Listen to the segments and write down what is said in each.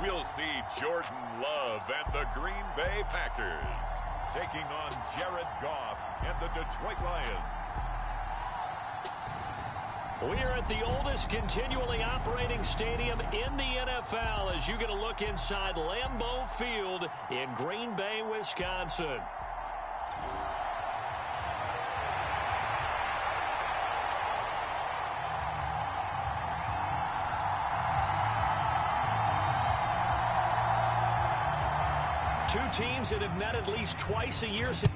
we'll see Jordan Love and the Green Bay Packers taking on Jared Goff and the Detroit Lions. We're at the oldest continually operating stadium in the NFL as you get a look inside Lambeau Field in Green Bay, Wisconsin. Two teams that have met at least twice a year since.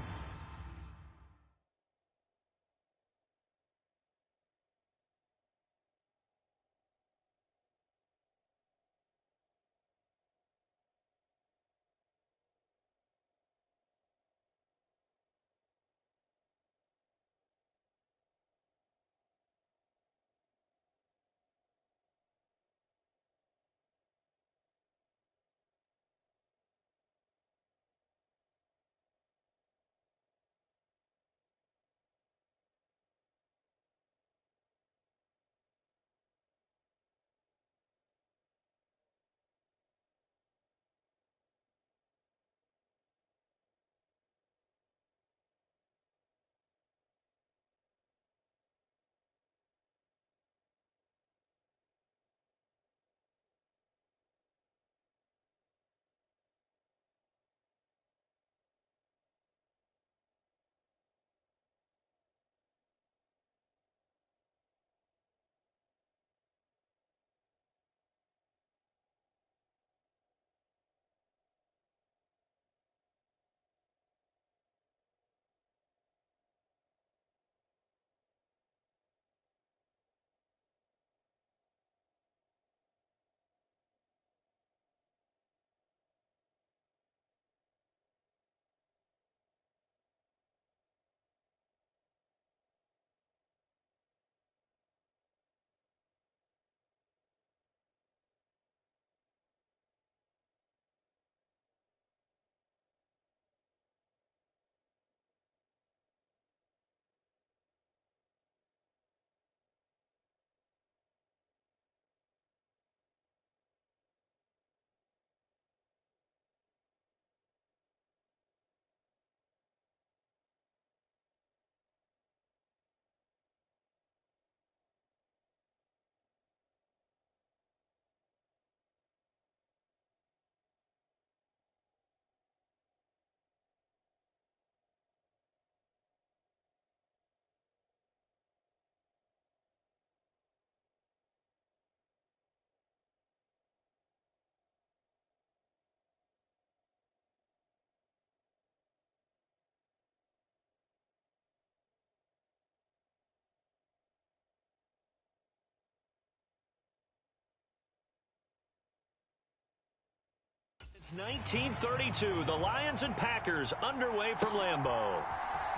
It's 1932. The Lions and Packers underway from Lambeau.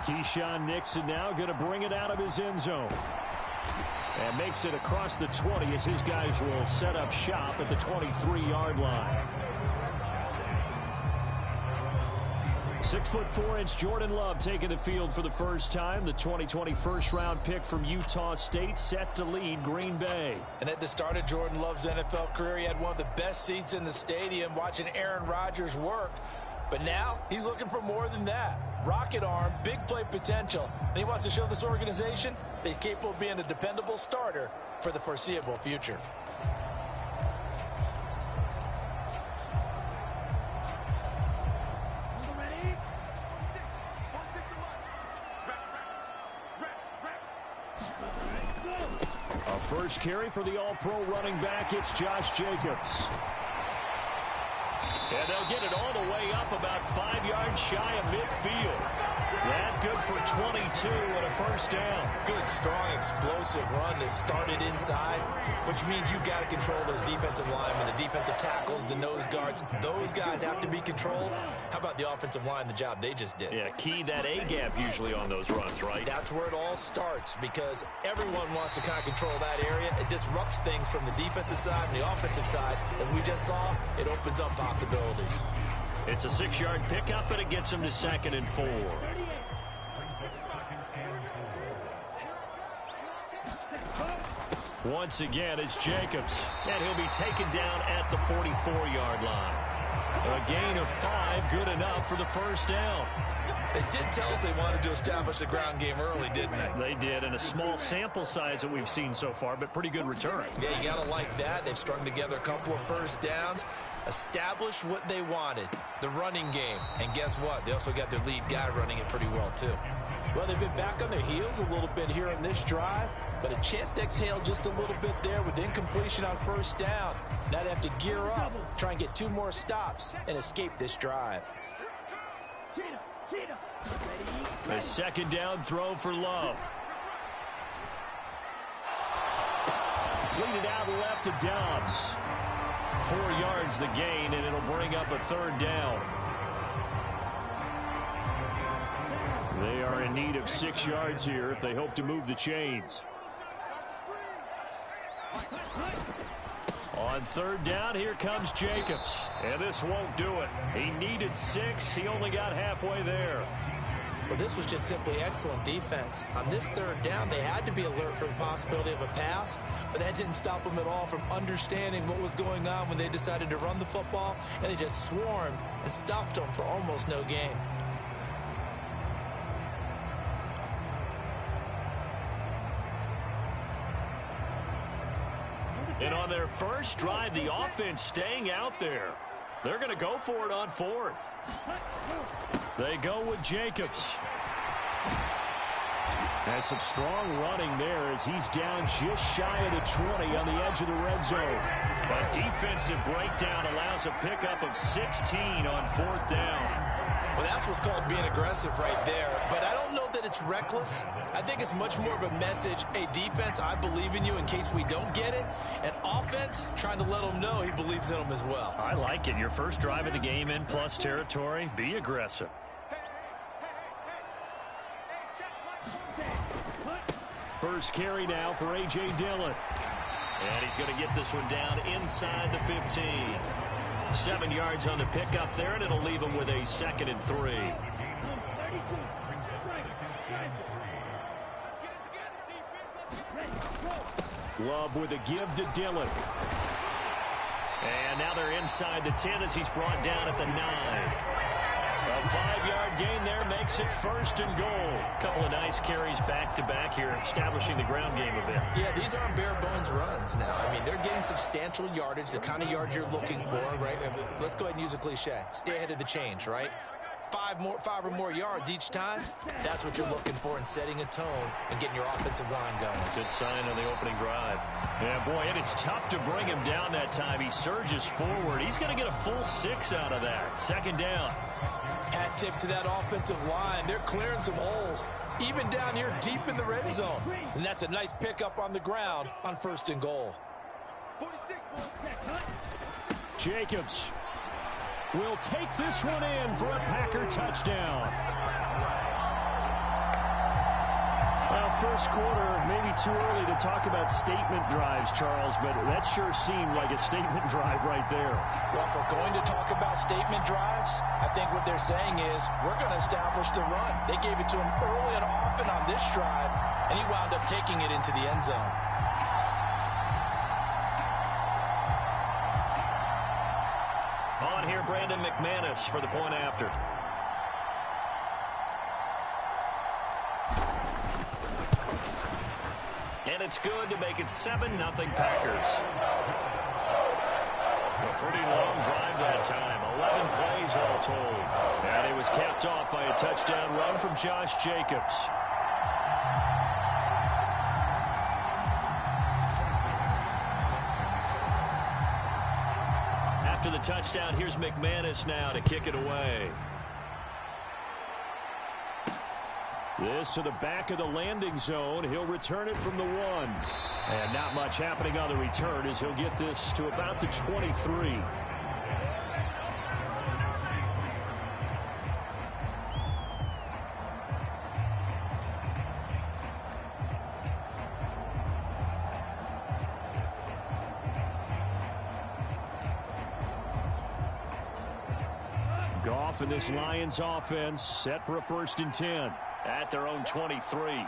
Keyshawn Nixon now going to bring it out of his end zone. And makes it across the 20 as his guys will set up shop at the 23-yard line. 6'4" Jordan Love taking the field for the first time. The 2020 first-round pick from Utah State set to lead Green Bay. And at the start of Jordan Love's NFL career, he had one of the best seats in the stadium watching Aaron Rodgers work. But now he's looking for more than that. Rocket arm, big play potential. And he wants to show this organization that he's capable of being a dependable starter for the foreseeable future. First carry for the all-pro running back, it's Josh Jacobs. And they'll get it all the way up about 5 yards shy of midfield. That good for 22 and a first down. Good, strong, explosive run that started inside, which means you've got to control those defensive linemen, the defensive tackles, the nose guards. Those guys have to be controlled. How about the offensive line, the job they just did? Yeah, key that A-gap usually on those runs, right? That's where it all starts because everyone wants to kind of control that area. It disrupts things from the defensive side and the offensive side. As we just saw, it opens up possibilities. It's a 6-yard pickup, and it gets him to 2nd and 4. Once again, it's Jacobs. And he'll be taken down at the 44-yard line. A gain of 5, good enough for the first down. They did tell us they wanted to establish the ground game early, didn't they? They did, and a small sample size that we've seen so far, but pretty good return. Yeah, you got to like that. They've strung together a couple of first downs, established what they wanted, the running game. And guess what? They also got their lead guy running it pretty well, too. Well, they've been back on their heels a little bit here in this drive, but a chance to exhale just a little bit there with incompletion on first down. Now they have to gear up, try and get 2 more stops, and escape this drive. A second down throw for Love. Completed out left to Dobbs. 4 yards the gain, and it'll bring up a third down. They are in need of 6 yards here if they hope to move the chains. On third down, here comes Jacobs. And this won't do it. He needed 6. He only got halfway there. Well, this was just simply excellent defense. On this third down, they had to be alert for the possibility of a pass, but that didn't stop them at all from understanding what was going on when they decided to run the football, and they just swarmed and stuffed them for almost no gain. And on their first drive, the offense staying out there. They're going to go for it on 4th. They go with Jacobs. Has some strong running there as he's down just shy of the 20 on the edge of the red zone. A defensive breakdown allows a pickup of 16 on 4th down. Well, that's what's called being aggressive right there. But I don't know that it's reckless. I think it's much more of a message. Hey, defense, I believe in you in case we don't get it. And offense, trying to let them know he believes in them as well. I like it. Your first drive of the game in plus territory. Be aggressive. First carry now for A.J. Dillon. And he's going to get this one down inside the 15. 7 yards on the pickup there, and it'll leave him with a 2nd and 3. Love with a give to Dillon. And now they're inside the 10 as he's brought down at the 9. A 5-yard gain there makes it 1st and goal. Couple of nice carries back-to-back here, establishing the ground game a bit. Yeah, these aren't bare-bones runs now. I mean, they're getting substantial yardage, the kind of yards you're looking for, right? Let's go ahead and use a cliche. Stay ahead of the change, right? 5 or more yards each time, that's what you're looking for in setting a tone and getting your offensive line going. Good sign on the opening drive. Yeah, boy, it is tough to bring him down that time. He surges forward. He's going to get a full 6 out of that. 2nd down. Hat tip to that offensive line. They're clearing some holes, even down here deep in the red zone. And that's a nice pickup on the ground on 1st and goal. Jacobs will take this one in for a Packer touchdown. Well, first quarter, maybe too early to talk about statement drives, Charles, but that sure seemed like a statement drive right there. Well, if we're going to talk about statement drives, I think what they're saying is we're going to establish the run. They gave it to him early and often on this drive, and he wound up taking it into the end zone. On here, Brandon McManus for the point after. And it's good to make it 7-0 Packers. A pretty long drive that time. 11 plays all told. And it was capped off by a touchdown run from Josh Jacobs. After the touchdown, here's McManus now to kick it away. This to the back of the landing zone. He'll return it from the 1. And not much happening on the return as he'll get this to about the 23. Goff and this Lions offense set for a 1st and 10 at their own 23.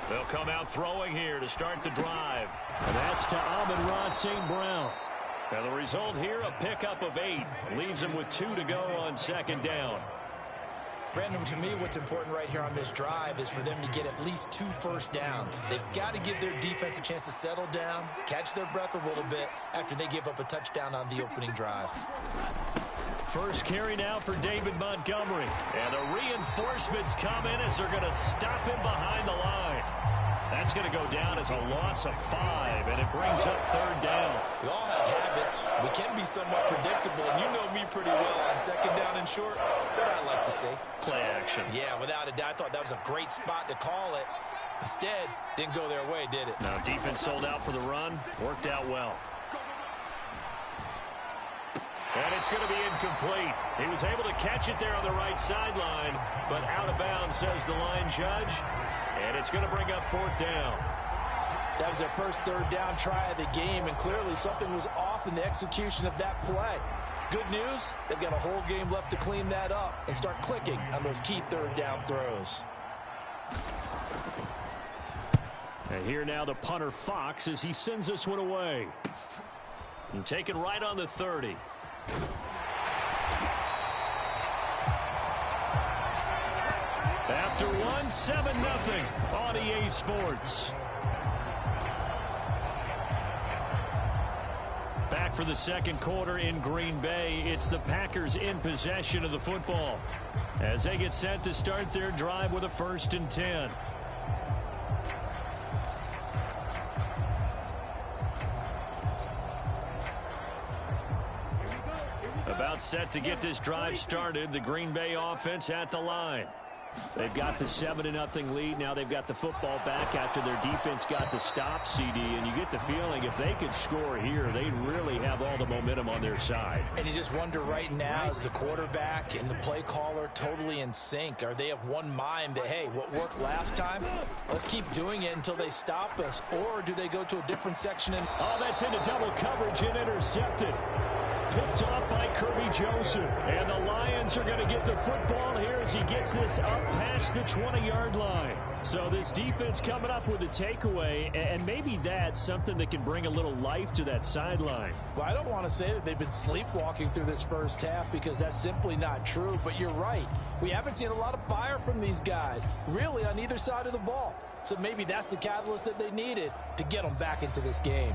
They'll come out throwing here to start the drive. And that's to Amon-Ra St. Brown. And the result here, a pickup of 8. Leaves them with 2 to go on second down. Brandon, to me, what's important right here on this drive is for them to get at least 2 first downs. They've got to give their defense a chance to settle down, catch their breath a little bit after they give up a touchdown on the opening drive. First carry now for David Montgomery. And the reinforcements come in as they're going to stop him behind the line. That's going to go down as a loss of 5, and it brings up third down. We all have habits. We can be somewhat predictable, and you know me pretty well on second down and short. What I like to say. Play action. Yeah, without a doubt. I thought that was a great spot to call it. Instead, didn't go their way, did it? No, defense sold out for the run. Worked out well. And it's going to be incomplete. He was able to catch it there on the right sideline, but out of bounds, says the line judge. And it's going to bring up fourth down. That was their first third down try of the game, and clearly something was off in the execution of that play. Good news, they've got a whole game left to clean that up and start clicking on those key third down throws. And here now the punter Fox as he sends this one away. And taken right on the 30. After one, 7-0 on EA Sports. Back for the second quarter in Green Bay. It's the Packers in possession of the football as they get set to start their drive with a 1st and 10. About set to get this drive started. The Green Bay offense at the line. They've got the 7-0 lead. Now they've got the football back after their defense got the stop, CD. And you get the feeling if they could score here, they'd really have all the momentum on their side. And you just wonder right now, is the quarterback and the play caller totally in sync? Are they of one mind that, hey, what worked last time, let's keep doing it until they stop us? Or do they go to a different section? And oh, that's into double coverage and intercepted. Picked off by Kirby Joseph. And the Lions are going to get the football here as he gets this up past the 20-yard line. So this defense coming up with a takeaway, and maybe that's something that can bring a little life to that sideline. Well, I don't want to say that they've been sleepwalking through this first half because that's simply not true, but you're right. We haven't seen a lot of fire from these guys, really, on either side of the ball. So maybe that's the catalyst that they needed to get them back into this game.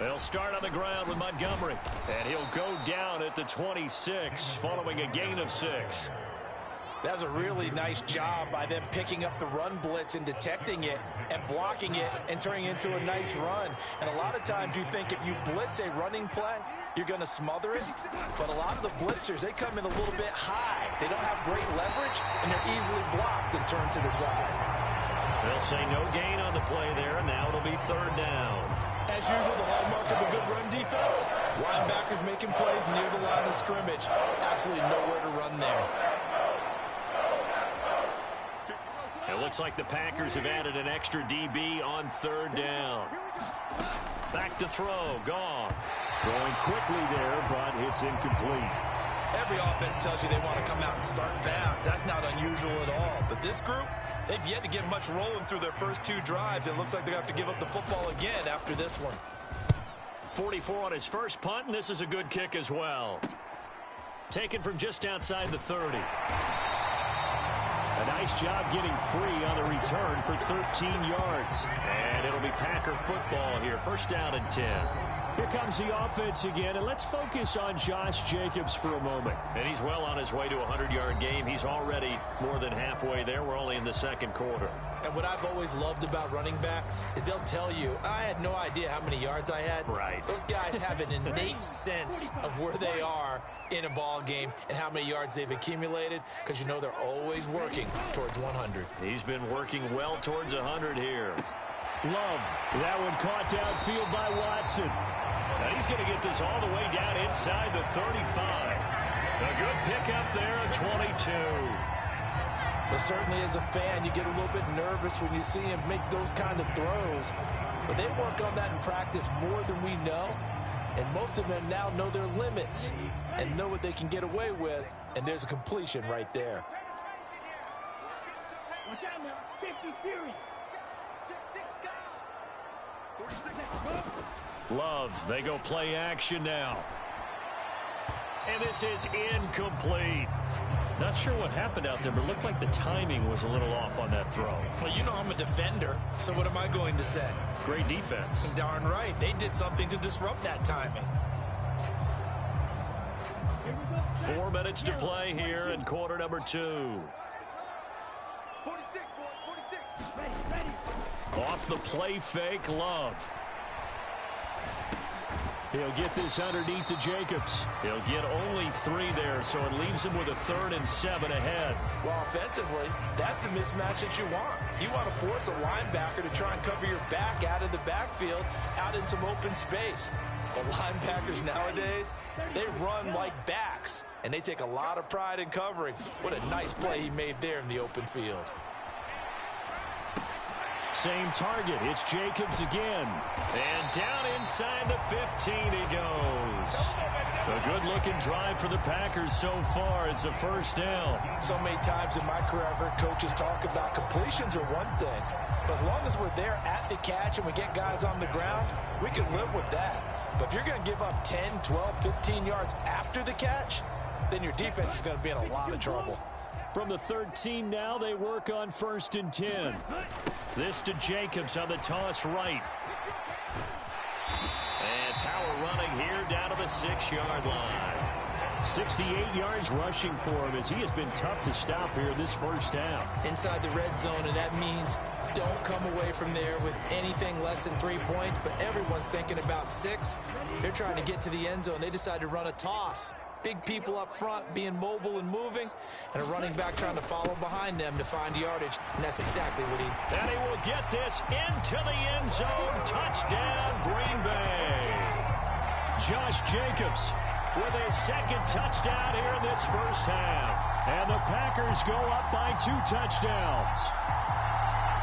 They'll start on the ground with Montgomery. And he'll go down at the 26 following a gain of 6. That was a really nice job by them picking up the run blitz and detecting it and blocking it and turning it into a nice run. And a lot of times you think if you blitz a running play, you're going to smother it. But a lot of the blitzers, they come in a little bit high. They don't have great leverage, and they're easily blocked and turned to the side. They'll say no gain on the play there, and now it'll be third down. As usual, the hallmark of a good run defense, linebackers making plays near the line of scrimmage. Absolutely nowhere to run there. It looks like the Packers have added an extra DB on third down. Back to throw, gone. Throwing quickly there, but it's incomplete. Every offense tells you they want to come out and start fast. That's not unusual at all. But this group, they've yet to get much rolling through their first 2 drives. It looks like they're going to have to give up the football again after this one. 44 on his first punt, and this is a good kick as well. Taken from just outside the 30. A nice job getting free on the return for 13 yards. And it'll be Packer football here. First down and 10. Here comes the offense again, and let's focus on Josh Jacobs for a moment. And he's well on his way to a 100-yard game. He's already more than halfway there. We're only in the second quarter. And what I've always loved about running backs is they'll tell you, I had no idea how many yards I had. Right. Those guys have an innate sense of where they are in a ball game and how many yards they've accumulated because you know they're always working towards 100. He's been working well towards 100 here. Love. That one caught downfield by Watson. Now he's going to get this all the way down inside the 35. A good pickup there at 22. But certainly as a fan, you get a little bit nervous when you see him make those kind of throws. But they work on that in practice more than we know. And most of them now know their limits and know what they can get away with. And there's a completion right there. Watch out now. 50 Fury. Love, they go play action now. And this is incomplete. Not sure what happened out there, but it looked like the timing was a little off on that throw. Well, you know I'm a defender, so what am I going to say? Great defense. Darn right. They did something to disrupt that timing. 4 minutes to play here in quarter number 2. 46, boys, 46. Ready. Off the play fake, Love. He'll get this underneath to Jacobs. He'll get only 3 there, so it leaves him with a 3rd and 7 ahead. Well, offensively, that's the mismatch that you want. You want to force a linebacker to try and cover your back out of the backfield, out in some open space. But linebackers nowadays, they run like backs, and they take a lot of pride in covering. What a nice play he made there in the open field. Same target. It's Jacobs again. And down inside the 15 he goes. A good-looking drive for the Packers so far. It's a first down. So many times in my career, I've heard coaches talk about completions are one thing. But as long as we're there at the catch and we get guys on the ground, we can live with that. But if you're going to give up 10, 12, 15 yards after the catch, then your defense is going to be in a lot of trouble. From the 13 now, they work on 1st and 10. This to Jacobs on the toss right. And power running here down to the 6-yard line. 68 yards rushing for him as he has been tough to stop here this first half. Inside the red zone, and that means don't come away from there with anything less than 3 points, but everyone's thinking about 6. They're trying to get to the end zone. They decide to run a toss. Big people up front being mobile and moving, and a running back trying to follow behind them to find yardage, and that's exactly what he... And he will get this into the end zone. Touchdown, Green Bay. Josh Jacobs with his 2nd touchdown here in this first half. And the Packers go up by 2 touchdowns.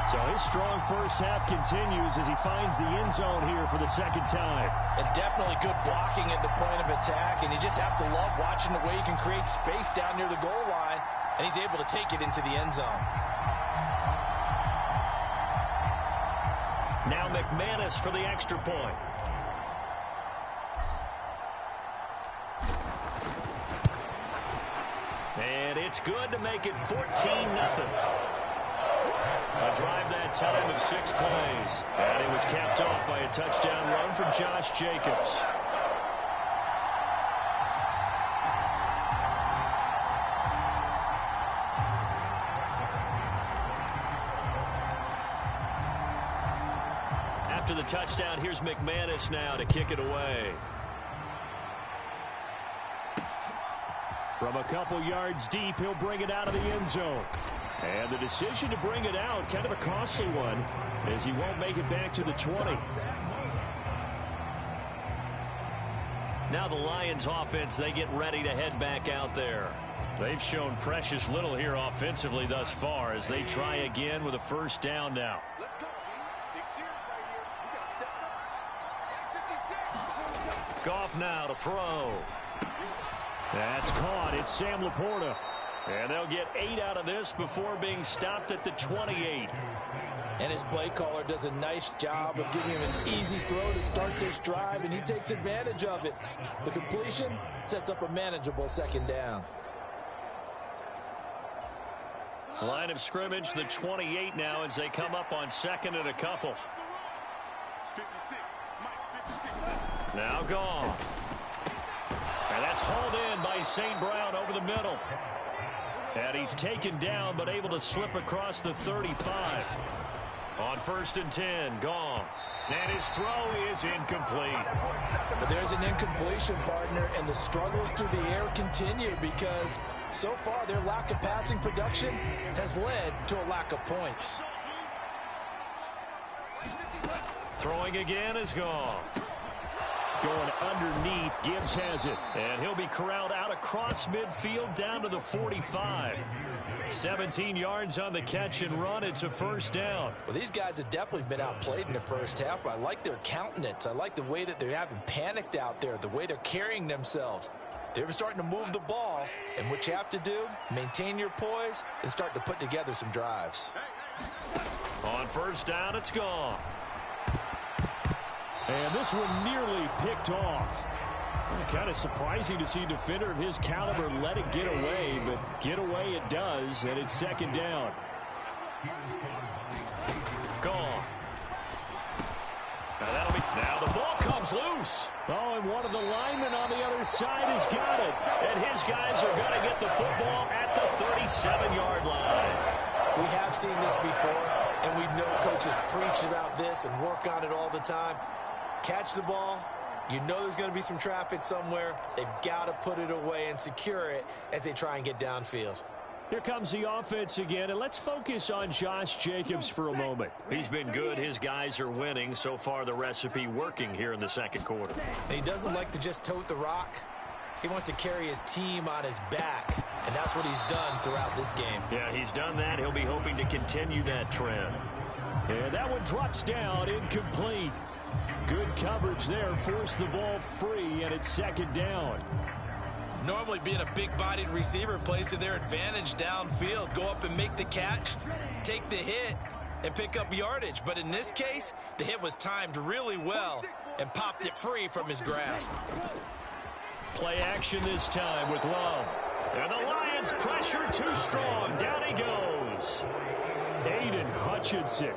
So his strong first half continues as he finds the end zone here for the 2nd time. And definitely good blocking at the point of attack, and you just have to love watching the way he can create space down near the goal line, and he's able to take it into the end zone. Now McManus for the extra point. And it's good to make it 14-0. A drive that time of 6 plays. And it was capped off by a touchdown run from Josh Jacobs. After the touchdown, here's McManus now to kick it away. From a couple yards deep, he'll bring it out of the end zone. And the decision to bring it out, kind of a costly one, as he won't make it back to the 20. Now the Lions offense, they get ready to head back out there. They've shown precious little here offensively thus far as they try again with a first down now. Goff now to throw. That's caught. It's Sam Laporta. And they'll get 8 out of this before being stopped at the 28. And his play caller does a nice job of giving him an easy throw to start this drive, and he takes advantage of it. The completion sets up a manageable 2nd down. Line of scrimmage, the 28 now as they come up on 2nd and a couple. 56. Now gone. And that's hauled in by St. Brown over the middle. And he's taken down but able to slip across the 35. On 1st and 10, Goff. And his throw is incomplete. But there's an incompletion, partner, and the struggles through the air continue because so far their lack of passing production has led to a lack of points. Throwing again is Goff. Going underneath, Gibbs has it. And he'll be corralled out across midfield down to the 45. 17 yards on the catch and run. It's a first down. Well, these guys have definitely been outplayed in the first half, but I like their countenance. I like the way that they haven't panicked out there, the way they're carrying themselves. They're starting to move the ball, and what you have to do, maintain your poise and start to put together some drives. On first down, it's gone. And this one nearly picked off. Kind of surprising to see a defender of his caliber let it get away, but get away it does, and it's second down. Gone. Now the ball comes loose. Oh, and one of the linemen on the other side has got it. And his guys are going to get the football at the 37-yard line. We have seen this before, and we know coaches preach about this and work on it all the time. Catch the ball. You know there's going to be some traffic somewhere. They've got to put it away and secure it as they try and get downfield. Here comes the offense again, and let's focus on Josh Jacobs for a moment. He's been good. His guys are winning. So far, the recipe working here in the second quarter. And he doesn't like to just tote the rock. He wants to carry his team on his back, and that's what he's done throughout this game. Yeah, he's done that. He'll be hoping to continue that trend. And that one drops down, incomplete. Good coverage there, forced the ball free, and it's second down. Normally being a big-bodied receiver plays to their advantage downfield. Go up and make the catch, take the hit, and pick up yardage. But in this case, the hit was timed really well and popped it free from his grasp. Play action this time with Love. And the Lions pressure too strong. Down he goes. Aiden Hutchinson.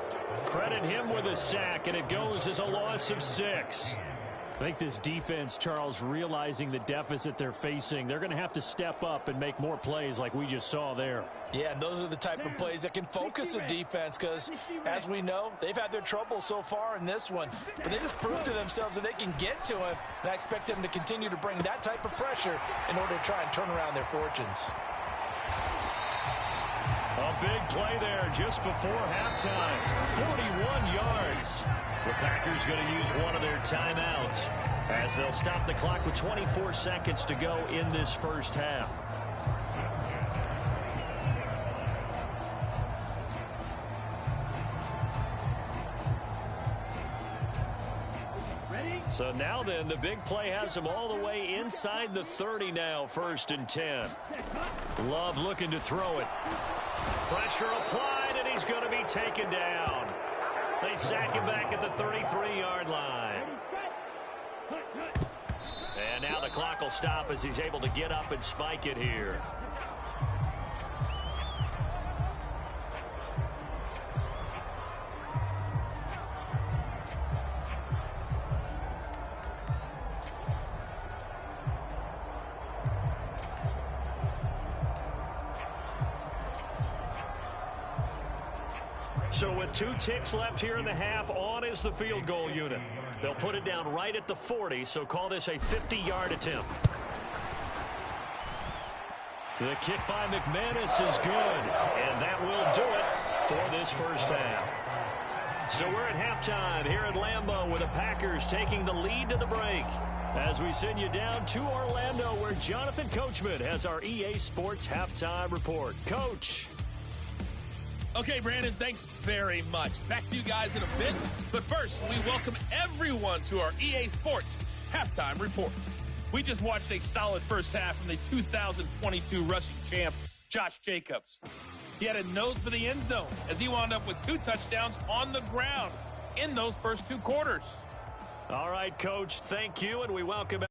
Credit him with a sack, and it goes as a loss of 6. I think this defense, Charles, realizing the deficit they're facing, they're going to have to step up and make more plays like we just saw there. Yeah, and those are the type of plays that can focus a defense because, as we know, they've had their trouble so far in this one. But they just proved to themselves that they can get to him, and I expect them to continue to bring that type of pressure in order to try and turn around their fortunes. A big play there just before halftime. 41 yards. The Packers going to use one of their timeouts as they'll stop the clock with 24 seconds to go in this first half. So now then, the big play has him all the way inside the 30 now, 1st and 10. Love looking to throw it. Pressure applied, and he's going to be taken down. They sack him back at the 33-yard line. And now the clock will stop as he's able to get up and spike it here. So with 2 ticks left here in the half, on is the field goal unit. They'll put it down right at the 40, so call this a 50-yard attempt. The kick by McManus is good, and that will do it for this first half. So we're at halftime here at Lambeau with the Packers taking the lead to the break. As we send you down to Orlando where Jonathan Coachman has our EA Sports halftime report. Coach. Okay, Brandon, thanks very much. Back to you guys in a bit. But first, we welcome everyone to our EA Sports halftime report. We just watched a solid first half from the 2022 rushing champ, Josh Jacobs. He had a nose for the end zone as he wound up with 2 touchdowns on the ground in those first 2 quarters. All right, Coach, thank you, and we welcome